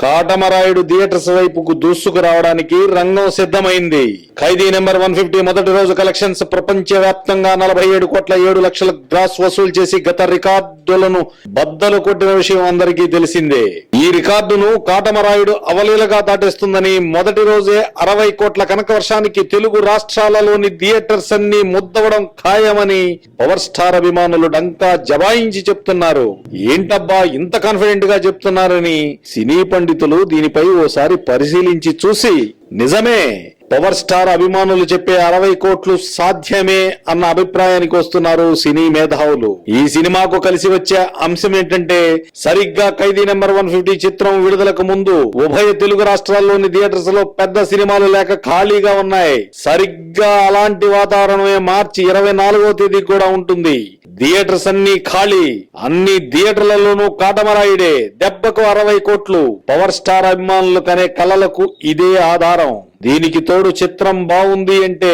Katamarayudu theatres వైపుకు దూసుకు రావడానికి రంగం సిద్ధమైంది. ఖైదీ నెంబర్ 150 మొదటి రోజు కలెక్షన్స్ ప్రపంచ వ్యాప్తంగా 47,7,00,000 గ్రాస్ వసూలు చేసి గత రికార్డులను బద్దలు కొట్టిన విషయం అందరికీ తెలిసిందే. ఈ రికార్డును కాటమరాయుడు అవలీలగా దాటేస్తుందని, మొదటి రోజే 60 కోట్ల కనక వర్షానికి తెలుగు రాష్ట్రాలలోని థియేటర్స్ అన్ని ముద్దవడం ఖాయమని పవర్ స్టార్ అభిమానులు డంకా జబాయించి చెప్తున్నారు. ఏంటబ్బా ఇంత కాన్ఫిడెంట్ గా చెప్తున్నారని సినీ పండితులు దీనిపై ఓసారి పరిశీలించి చూసి, నిజమే పవర్ స్టార్ అభిమానులు చెప్పే 60 కోట్లు సాధ్యమే అన్న అభిప్రాయానికి వస్తున్నారు సినీ మేధావులు. ఈ సినిమాకు కలిసి వచ్చే అంశం ఏంటంటే, సరిగ్గా ఖైదీ నెంబర్ 150 చిత్రం విడుదలకు ముందు ఉభయ తెలుగు రాష్ట్రాల్లోని థియేటర్స్ లో పెద్ద సినిమాలు లేక ఖాళీగా ఉన్నాయి. సరిగ్గా అలాంటి వాతావరణమే మార్చి 24వ తేదీ కూడా ఉంటుంది. థియేటర్స్ అన్ని ఖాళీ. అన్ని థియేటర్లలోనూ కాటమరాయుడే. దెబ్బకు 60 కోట్లు. పవర్ స్టార్ అభిమానులు కనే కలలకు ఇదే ఆధారం. దీనికి తోడు చిత్రం బాగుంది అంటే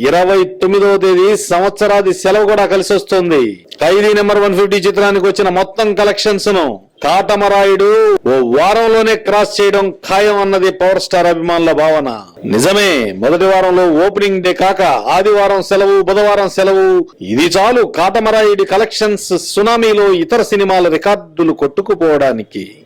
29వ తేదీ సంవత్సరాది సెలవు కూడా కలిసి వస్తుంది. ఖైదీ నెంబర్ 150 చిత్రానికి వచ్చిన మొత్తం కలెక్షన్స్ ను కాటమరాయుడు ఓ వారంలోనే క్రాస్ చేయడం ఖాయం అన్నది పవర్ స్టార్ అభిమానుల భావన. నిజమే, మొదటి వారంలో ఓపెనింగ్ డే కాక ఆదివారం సెలవు, బుధవారం సెలవు. ఇది చాలు కాటమరాయుడి కలెక్షన్స్ సునామీలో ఇతర సినిమాల రికార్డులు కొట్టుకుపోవడానికి.